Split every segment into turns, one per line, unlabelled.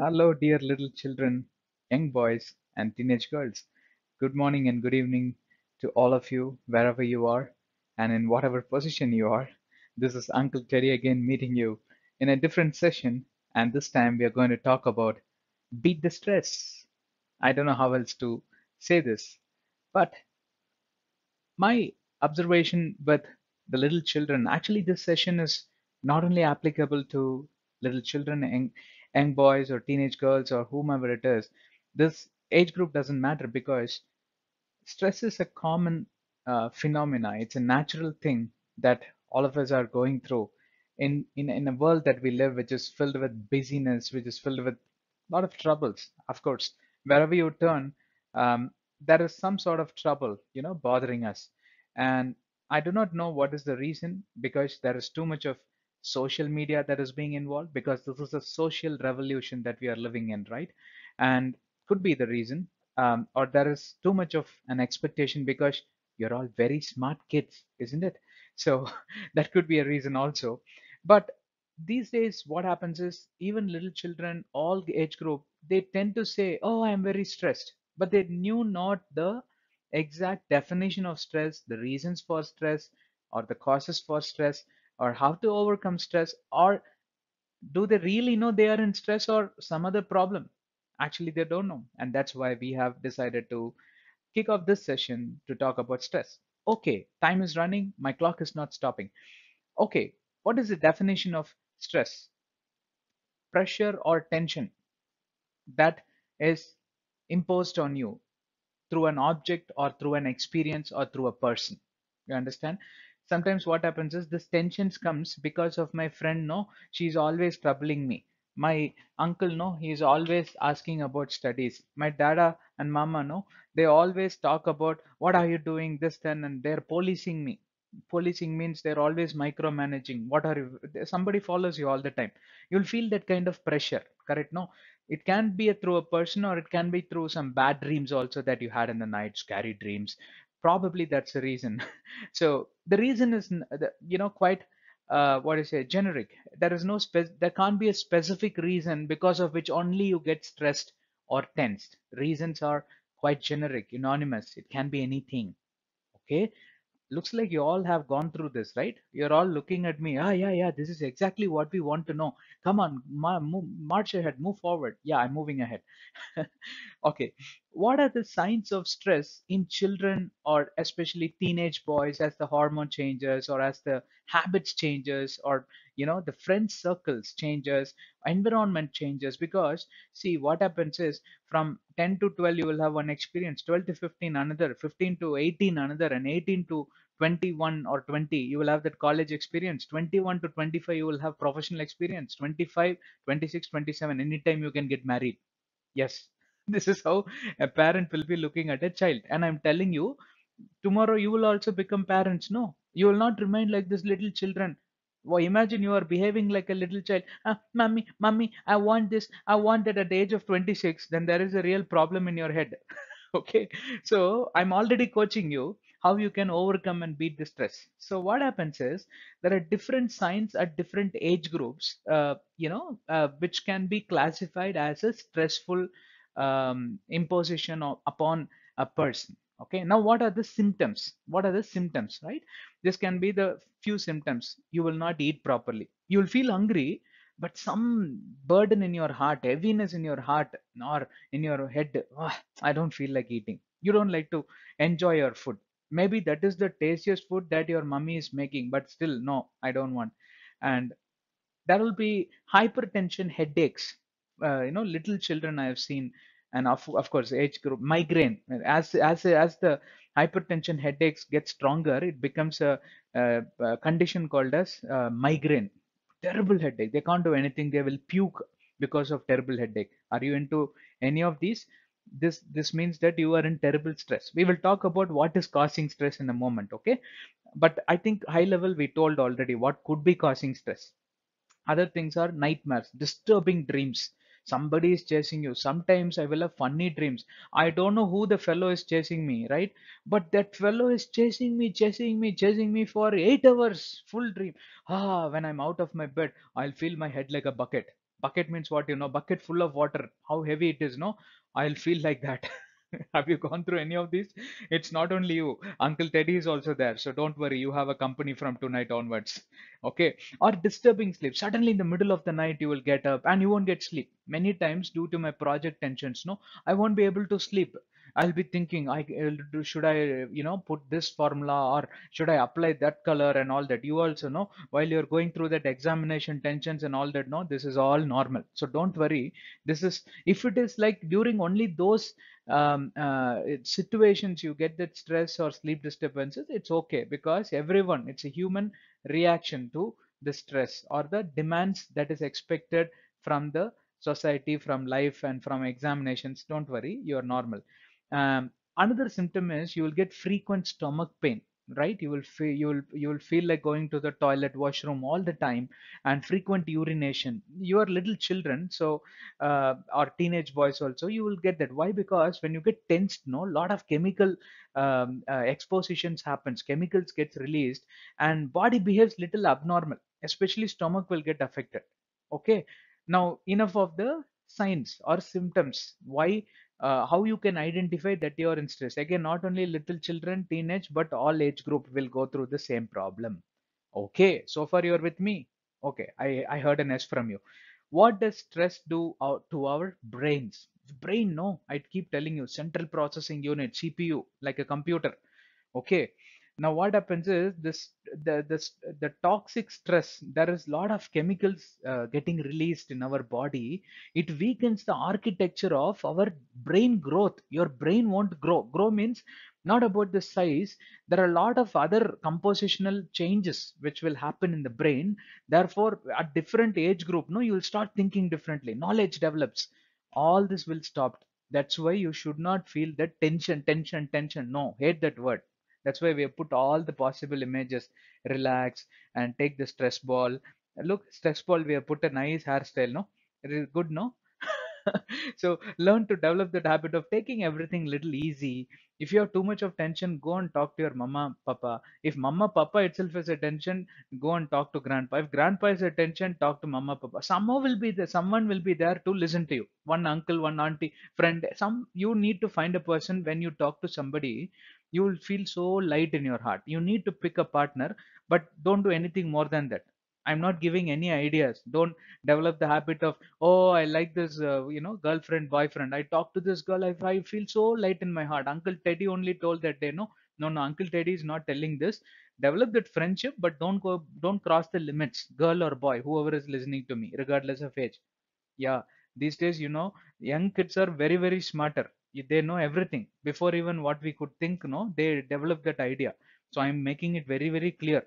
Hello, dear little children, young boys, and teenage girls. Good morning and good evening to all of you, wherever you are, and in whatever position you are. This is Uncle Teddy again meeting you in a different session, and this time we are going to talk about beat the stress. I don't know how else to say this, but my observation with the little children, actually, this session is not only applicable to little children, young boys, or teenage girls, or whomever it is. This age group doesn't matter because stress is a common phenomena. It's a natural thing that all of us are going through in a world that we live, which is filled with busyness, which is filled with a lot of troubles. Of course, wherever you turn, there is some sort of trouble, bothering us. And I do not know what is the reason, because there is too much of social media that is being involved, because this is a social revolution that we are living in, right? And could be the reason, or there is too much of an expectation because you're all very smart kids, isn't it? So that could be a reason also. But these days, what happens is even little children, all the age group, they tend to say, "Oh, I am very stressed," but they knew not the exact definition of stress, the reasons for stress, or the causes for stress, or how to overcome stress, or do they really know they are in stress or some other problem? Actually, they don't know. And that's why we have decided to kick off this session to talk about stress. Okay, time is running. My clock is not stopping. Okay, what is the definition of stress? Pressure or tension that is imposed on you through an object or through an experience or through a person. You understand? Sometimes what happens is this tensions comes because of my friend, no, she's always troubling me. My uncle, no, he's always asking about studies. My dada and mama, no, they always talk about what are you doing this then, and they're policing me. Policing means they're always micromanaging. What are you? Somebody follows you all the time. You'll feel that kind of pressure, correct? No, it can be through a person, or it can be through some bad dreams also that you had in the night, scary dreams. Probably that's the reason. So the reason is, quite, what is it, generic. There is no there can't be a specific reason because of which only you get stressed or tensed. Reasons are quite generic, anonymous. It can be anything. Okay, looks like you all have gone through this, right? You're all looking at me. Ah, yeah, yeah, this is exactly what we want to know. Come on, march ahead, move forward. Yeah, I'm moving ahead. Okay, what are the signs of stress in children, or especially teenage boys, as the hormone changes, or as the habits changes, or the friend circles changes, environment changes? Because see, what happens is from 10 to 12 you will have one experience, 12 to 15 another, 15 to 18 another, and 18 to 21 or 20 you will have that college experience, 21 to 25 you will have professional experience, 25, 26, 27, anytime you can get married. Yes, this is how a parent will be looking at a child. And I'm telling you, tomorrow you will also become parents. No, you will not remain like this little children. Well, imagine you are behaving like a little child. Ah, mommy, mommy, I want this. I want that at the age of 26. Then there is a real problem in your head. Okay, so I'm already coaching you how you can overcome and beat the stress. So what happens is there are different signs at different age groups, which can be classified as a stressful imposition upon a person. Okay, now what are the symptoms? What are the symptoms, right? This can be the few symptoms. You will not eat properly, you will feel hungry, but some burden in your heart, heaviness in your heart, or in your head. "Ah, I don't feel like eating." You don't like to enjoy your food. Maybe that is the tastiest food that your mummy is making, but still, no, I don't want. And there will be hypertension, headaches. Little children I have seen, and of course, age group, migraine. As the hypertension headaches get stronger, it becomes a condition called as migraine. Terrible headache. They can't do anything. They will puke because of terrible headache. Are you into any of these? This means that you are in terrible stress. We will talk about what is causing stress in a moment. Okay, but I think high level we told already what could be causing stress. Other things are nightmares, disturbing dreams. Somebody is chasing you. Sometimes I will have funny dreams. I don't know who the fellow is chasing me, right? But that fellow is chasing me, chasing me, chasing me for 8 hours. Full dream. Ah, when I'm out of my bed, I'll feel my head like a bucket. Bucket means what, bucket full of water, how heavy it is, no? I'll feel like that. Have you gone through any of these? It's not only you. Uncle Teddy is also there. So don't worry, you have a company from tonight onwards. Okay. Or disturbing sleep. Suddenly in the middle of the night, you will get up and you won't get sleep. Many times, due to my project tensions, no, I won't be able to sleep. I'll be thinking, should I, put this formula, or should I apply that color and all that. You also know, while you're going through that examination tensions and all that, no, this is all normal. So don't worry. This is, if it is like during only those situations you get that stress or sleep disturbances, it's okay, because everyone, it's a human reaction to the stress or the demands that is expected from the society, from life, and from examinations. Don't worry, you're normal. Another symptom is you will get frequent stomach pain, right? You will feel like going to the toilet, washroom all the time, and frequent urination. You are little children, so or teenage boys also, you will get that. Why? Because when you get tensed, no, lot of chemical expositions happens, chemicals gets released, and body behaves little abnormal, especially stomach will get affected. Okay. Now enough of the signs or symptoms. Why? How you can identify that you are in stress? Again, not only little children, teenage, but all age group will go through the same problem. Okay, so far you're with me. Okay, I heard an S from you. What does stress do to our brains? Brain, no, I keep telling you, central processing unit, CPU, like a computer. Okay. Now what happens is this, the toxic stress, there is a lot of chemicals getting released in our body. It weakens the architecture of our brain growth. Your brain won't grow means not about the size. There are a lot of other compositional changes which will happen in the brain. Therefore, at different age group, no, you will start thinking differently, knowledge develops, all this will stop. That's why you should not feel that tension. No, hate that word. That's why we have put all the possible images. Relax and take the stress ball. Look, stress ball, we have put a nice hairstyle, no? It is good, no? So learn to develop that habit of taking everything little easy. If you have too much of tension, go and talk to your mama, papa. If mama, papa itself is a tension, go and talk to grandpa. If grandpa is a tension, talk to mama, papa. Someone will be there to listen to you. One uncle, one auntie, friend. You need to find a person. When you talk to somebody, you will feel so light in your heart. You need to pick a partner, but don't do anything more than that. I'm not giving any ideas. Don't develop the habit of, oh, I like this, girlfriend, boyfriend. I talk to this girl, I feel so light in my heart. Uncle Teddy only told that day. No, no, no. Uncle Teddy is not telling this. Develop that friendship, but don't cross the limits. Girl or boy, whoever is listening to me, regardless of age. Yeah, these days, young kids are very, very smarter. They know everything before even what we could think. No, they develop that idea. So I'm making it very, very clear,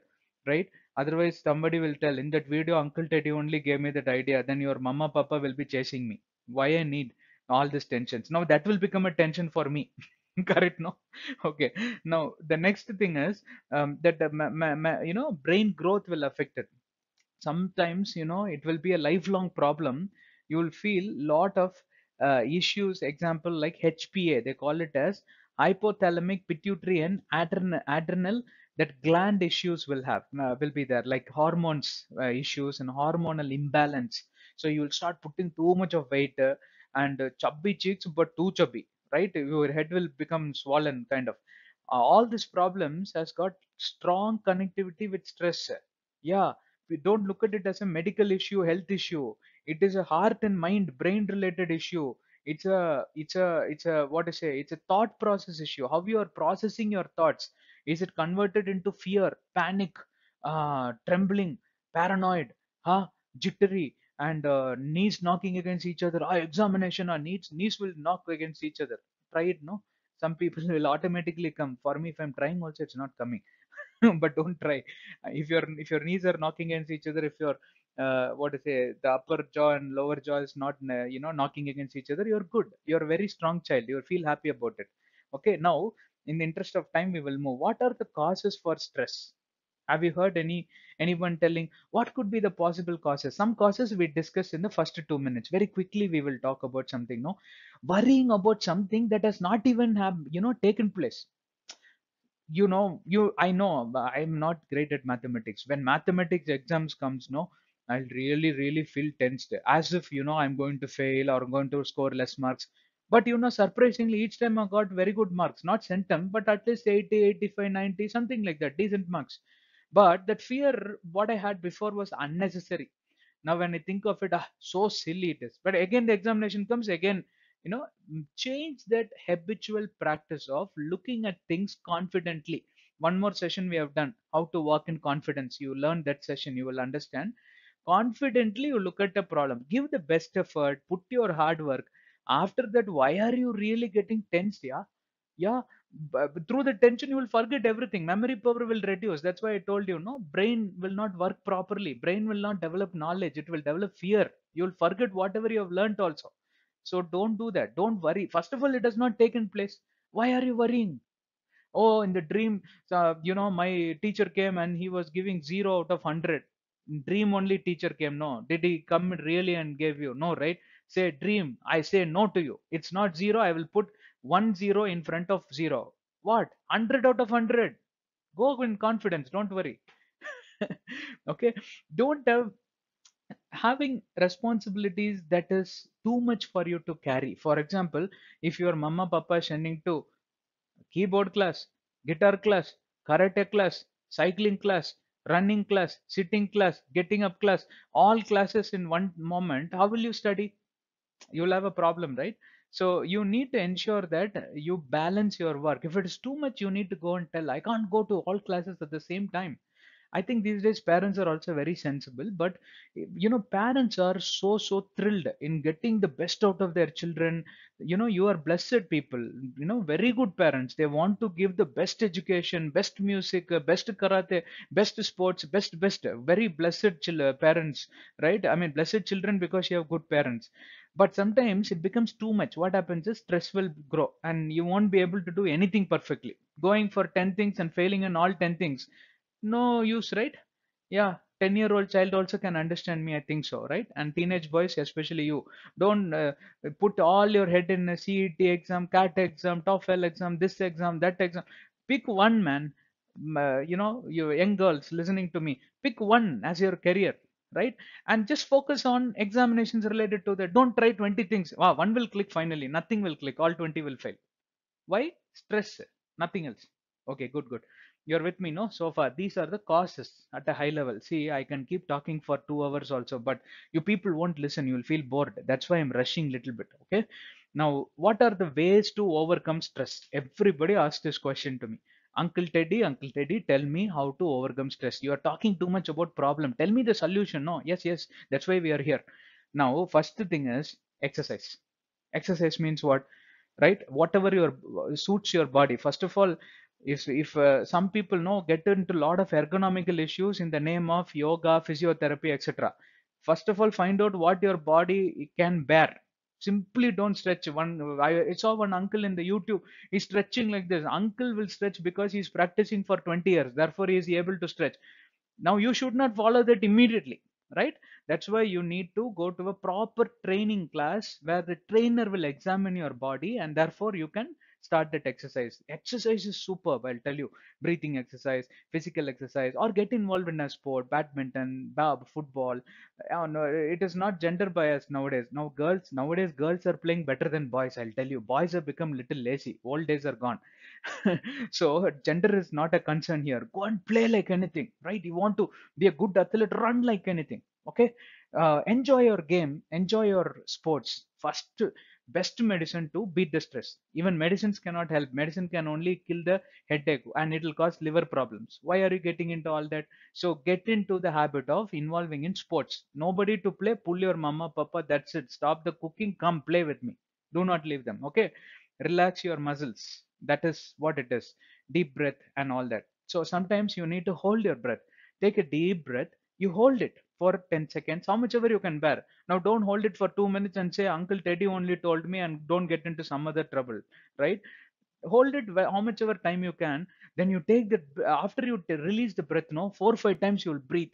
right? Otherwise, somebody will tell in that video, Uncle Teddy only gave me that idea. Then your mama, papa will be chasing me. Why I need all these tensions? Now that will become a tension for me. Correct? No. Okay. Now the next thing is that the brain growth will affect it. Sometimes it will be a lifelong problem. You will feel lot of issues, example like HPA, they call it as hypothalamic pituitary and adrenal, that gland issues will be there, like hormones issues and hormonal imbalance. So you will start putting too much of weight, and chubby cheeks, but too chubby, right? Your head will become swollen kind of. All these problems has got strong connectivity with stress. Yeah, we don't look at it as a medical issue, health issue. It is a heart and mind, brain related issue. It's a what to say? It's a thought process issue. How you are processing your thoughts. Is it converted into fear, panic, trembling, paranoid, jittery, and knees knocking against each other? Examination, knees will knock against each other. Try it, no? Some people will automatically come. For me, if I'm trying, also it's not coming. But don't try. If your knees are knocking against each other, if your what to say, the upper jaw and lower jaw is not knocking against each other, you're good, you're a very strong child, you'll feel happy about it. Okay. Now, in the interest of time, we will move. What are the causes for stress? Have you heard anyone telling what could be the possible causes? Some causes we discussed in the first 2 minutes. Very quickly we will talk about something. No, worrying about something that has not even have taken place. I know I'm not great at mathematics. When mathematics exams comes, no, I'll really, really feel tensed, as if, I'm going to fail or I'm going to score less marks. But, surprisingly, each time I got very good marks, not centum, but at least 80, 85, 90, something like that, decent marks. But that fear, what I had before was unnecessary. Now, when I think of it, so silly it is. But again, the examination comes again, change that habitual practice of looking at things confidently. One more session we have done, how to walk in confidence. You learn that session, you will understand. Confidently, you look at the problem, give the best effort, put your hard work. After that, why are you really getting tensed? Yeah, through the tension you will forget everything, memory power will reduce. That's why I told you, no, brain will not work properly, brain will not develop knowledge, it will develop fear. You'll forget whatever you have learned also. So don't do that, don't worry. First of all, it has not taken place. Why are you worrying? Oh, in the dream, my teacher came and he was giving 0 out of 100. Dream only teacher came. No, did he come really and gave you? No, right? Say dream, I say no to you. It's not 0, I will put 1 0 in front of 0. What? 100 out of 100. Go in confidence, don't worry. Okay, don't have having responsibilities that is too much for you to carry. For example, if your mama papa is sending to keyboard class, guitar class, karate class, cycling class, running class, sitting class, getting up class, all classes in one moment, how will you study? You'll have a problem, right? So you need to ensure that you balance your work. If it is too much, you need to go and tell, I can't go to all classes at the same time. I think these days parents are also very sensible, but parents are so thrilled in getting the best out of their children. You are blessed people, very good parents. They want to give the best education, best music, best karate, best sports, best, very blessed parents, right? I mean, blessed children because you have good parents. But sometimes it becomes too much. What happens is stress will grow and you won't be able to do anything perfectly. Going for 10 things and failing in all 10 things, no use, right? Yeah, 10-year-old child also can understand me, I think so, right? And teenage boys, especially you, don't put all your head in a CET exam, CAT exam, TOEFL exam, this exam, that exam. Pick one, man. You young girls listening to me, pick one as your career, right? And just focus on examinations related to that. Don't try 20 things. Wow, one will click finally, nothing will click, all 20 will fail. Why? Stress, nothing else. Okay, good, good. You're with me, no? So far, these are the causes at a high level. See, I can keep talking for 2 hours also, but you people won't listen. You'll feel bored. That's why I'm rushing a little bit. Okay. Now, what are the ways to overcome stress? Everybody asks this question to me. Uncle Teddy, tell me how to overcome stress. You are talking too much about problem. Tell me the solution. No, yes, yes. That's why we are here. Now, first thing is exercise. Exercise means what? Right, whatever your suits your body. First of all, if some people know get into a lot of ergonomical issues in the name of yoga, physiotherapy, etc. First of all, find out what your body can bear. Simply don't stretch. I saw one uncle in the YouTube, he's stretching like this. Uncle will stretch because he's practicing for 20 years, therefore he is able to stretch. Now you should not follow that immediately, right? That's why you need to go to a proper training class where the trainer will examine your body, and therefore you can start that exercise. Exercise is superb, I'll tell you. Breathing exercise, physical exercise, or get involved in a sport, badminton, football. No, it is not gender bias nowadays. Nowadays girls are playing better than boys, I'll tell you. Boys have become little lazy, old days are gone. So gender is not a concern here. Go and play like anything, right? You want to be a good athlete, run like anything. Okay. Enjoy your game, enjoy your sports. First, best medicine to beat the stress. Even medicines cannot help. Medicine can only kill the headache and it will cause liver problems. Why are you getting into all that? So get into the habit of involving in sports. Nobody to play, pull your mama papa, that's it. Stop the cooking, come play with me. Do not leave them. Okay. Relax your muscles. That is what it is. Deep breath and all that. So sometimes you need to hold your breath. Take a deep breath, you hold it for 10 seconds, how much ever you can bear. Now don't hold it for 2 minutes and say Uncle Teddy only told me, and don't get into some other trouble, right? Hold it how much ever time you can. Then you take the, after you release the breath, no, 4 or 5 times you will breathe.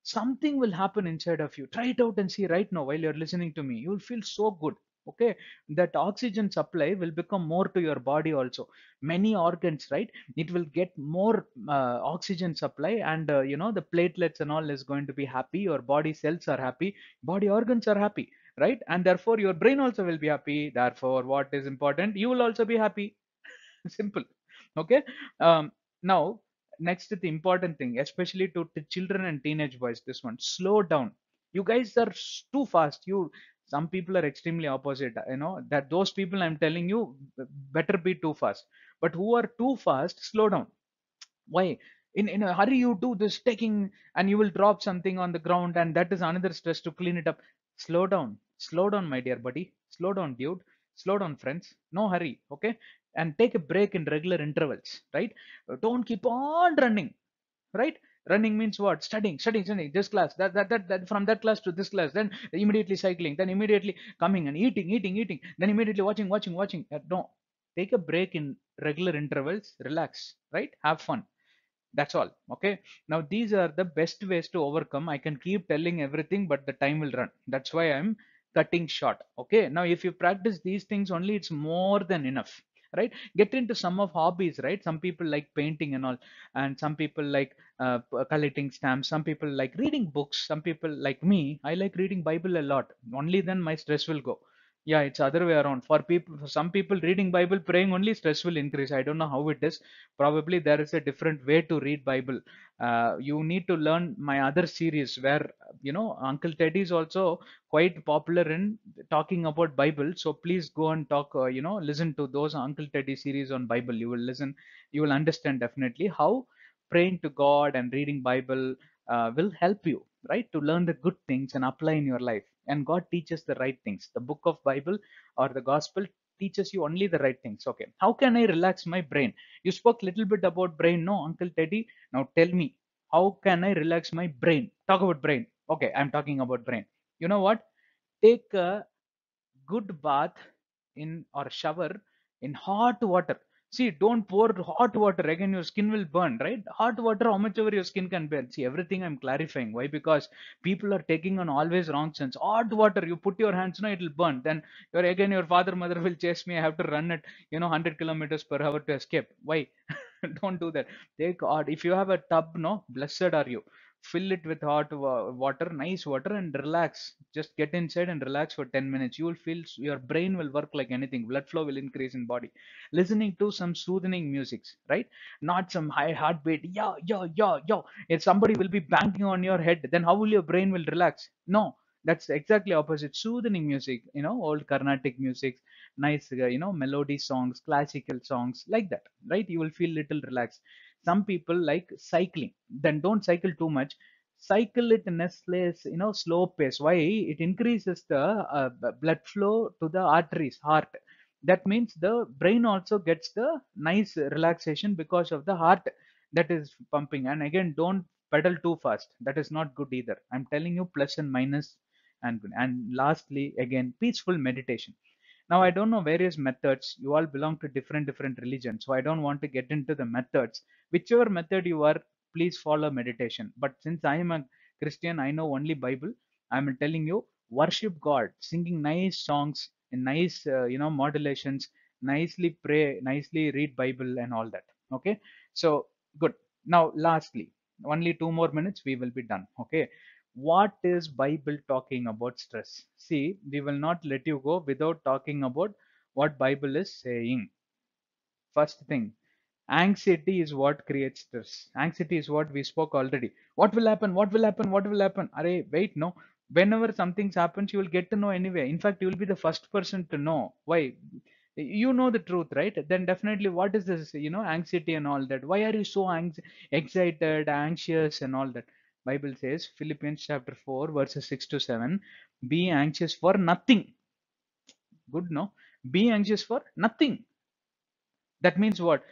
Something will happen inside of you. Try it out and see right now while you're listening to me. You'll feel so good. Okay, that oxygen supply will become more to your body also. Many organs, right? It will get more oxygen supply, and the platelets and all is going to be happy. Your body cells are happy, body organs are happy, right? And therefore your brain also will be happy. Therefore, what is important, you will also be happy. Simple. Okay. Now, next, the important thing, especially to children and teenage boys, this one, slow down. You guys are too fast. Some people are extremely opposite, that those people, I'm telling you, better be too fast. But who are too fast, slow down. Why? In a hurry you do this taking, and you will drop something on the ground, and that is another stress to clean it up. Slow down, my dear buddy. Slow down, dude. Slow down, friends. No hurry. Okay. And take a break in regular intervals, right? Don't keep on running, right? Running means what? Studying this class, that, from that class to this class, then immediately cycling, then immediately coming and eating, then immediately watching. No, take a break in regular intervals, relax, right? Have fun. That's all. Okay. Now these are the best ways to overcome. I can keep telling everything, but the time will run. That's why I'm cutting short. Okay. Now if you practice these things only, it's more than enough. Right? Get into some of hobbies, right? Some people like painting and all, and some people like collecting stamps. Some people like reading books. Some people like me, I like reading Bible a lot. Only then my stress will go. Yeah, it's other way around. For some people, reading Bible, praying only, stress will increase. I don't know how it is. Probably there is a different way to read Bible. You need to learn my other series where Uncle Teddy is also quite popular in talking about Bible. So please go and talk. Listen to those Uncle Teddy series on Bible. You will listen. You will understand definitely how praying to God and reading Bible will help you, right, to learn the good things and apply in your life. And God teaches the right things. The book of Bible or the gospel teaches you only the right things. Okay, how can I relax my brain? You spoke little bit about brain, no, Uncle Teddy? Now tell me, how can I relax my brain? Talk about brain. Okay, I'm talking about brain. You know what? Take a good bath in or shower in hot water. See, don't pour hot water again, your skin will burn, right? Hot water, how much ever your skin can bear. See, everything I'm clarifying. Why? Because people are taking on always wrong sense. Hot water, you put your hands, no, it'll burn. Then your father, mother will chase me. I have to run at 100 kilometers per hour to escape. Why? Don't do that. Take hot. If you have a tub, no, blessed are you. Fill it with hot water, nice water, and relax. Just get inside and relax for 10 minutes. You will feel your brain will work like anything. Blood flow will increase in body. Listening to some soothing musics, right? Not some high heartbeat. Yeah, yeah, yeah, yeah. If somebody will be banging on your head, then how will your brain will relax? No, that's exactly opposite. Soothing music, old Carnatic music, nice, melody songs, classical songs, like that, right? You will feel little relaxed. Some people like cycling, then don't cycle too much. Cycle it in a slow pace. Why? It increases the blood flow to the arteries, heart. That means the brain also gets the nice relaxation because of the heart that is pumping. And again, don't pedal too fast. That is not good either. I'm telling you, plus and minus. And lastly, again, peaceful meditation. Now, I don't know various methods. You all belong to different religions, so I don't want to get into the methods. Whichever method you are, please follow meditation. But since I am a Christian, I know only Bible. I'm telling you, worship God, singing nice songs in nice, modulations, nicely pray, nicely read Bible and all that. Okay, so good. Now, lastly, only 2 more minutes, we will be done. Okay, what is Bible talking about stress? See, we will not let you go without talking about what Bible is saying. First thing, anxiety is what creates stress. Anxiety is what we spoke already. What will happen? What will happen? What will happen? Array, wait, no. Whenever something happens, you will get to know anyway. In fact, you will be the first person to know. Why? You know the truth, right? Then definitely, what is this? Anxiety and all that. Why are you so excited, anxious, and all that? Bible says, Philippians chapter 4, verses 6 to 7, be anxious for nothing. Good, no? Be anxious for nothing. That means what?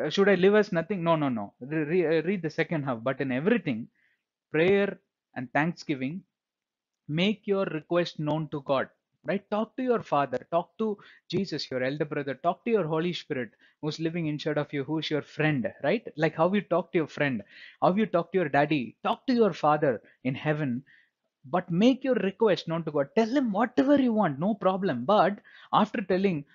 Should I live as nothing? No, no, no. Read the second half. But in everything, prayer and thanksgiving, make your request known to God. Right? Talk to your Father. Talk to Jesus, your elder brother. Talk to your Holy Spirit, who's living inside of you, who's your friend. Right? Like how you talk to your friend, how you talk to your daddy. Talk to your Father in heaven. but make your request known to God. Tell him whatever you want, no problem. But after telling,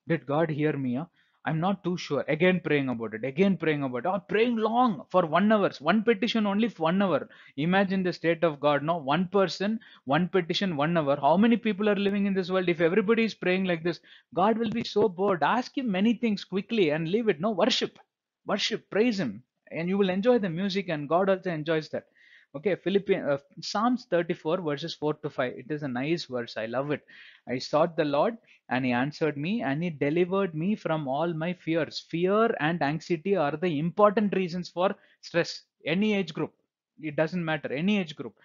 did God hear me? I'm not too sure. Again praying about it, again praying about it, or praying long for 1 hour, one petition only for 1 hour. Imagine the state of God. No, one person, one petition, 1 hour. How many people are living in this world? If everybody is praying like this, God will be so bored. Ask him many things quickly and leave it. No, worship, praise him, and you will enjoy the music, and God also enjoys that. Okay, Philippians, Psalms 34 verses 4 to 5. It is a nice verse. I love it. I sought the Lord and he answered me and he delivered me from all my fears. Fear and anxiety are the important reasons for stress. Any age group, it doesn't matter. Any age group.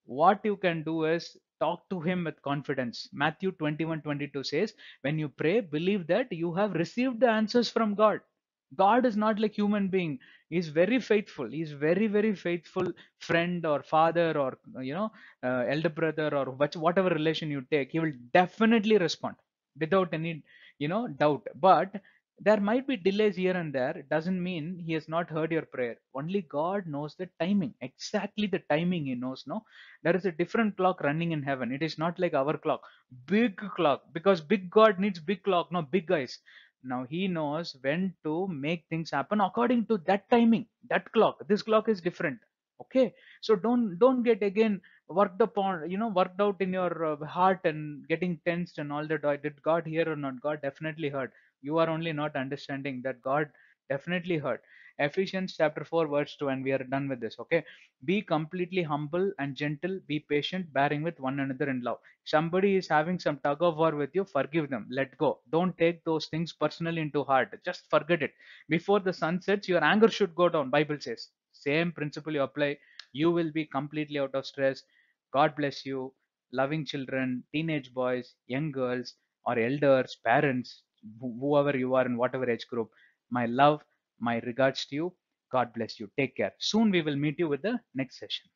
What you can do is talk to him with confidence. Matthew 21:22 says, when you pray, believe that you have received the answers from God. God is not like human being. He's very faithful. He's very, very faithful friend or father or elder brother or whatever relation you take. He will definitely respond without any doubt. But there might be delays here and there. It doesn't mean he has not heard your prayer. Only God knows the timing, exactly the timing. He knows. No, there is a different clock running in heaven. It is not like our clock, big clock, because big God needs big clock, no big guys. Now he knows when to make things happen according to that timing, that clock. This clock is different. Okay, so don't get again worked upon, worked out in your heart and getting tensed and all that. Did God hear or not? God definitely heard. You are only not understanding that God definitely heard. Ephesians chapter 4 verse 2, and we are done with this. Okay, be completely humble and gentle, be patient, bearing with one another in love. Somebody is having some tug of war with you, forgive them, let go. Don't take those things personally into heart, just forget it. Before the sun sets, your anger should go down, Bible says. Same principle you apply, you will be completely out of stress. God bless you. Loving children, teenage boys, young girls, or elders, parents, whoever you are in whatever age group, my love, my regards to you. God bless you. Take care. Soon we will meet you with the next session.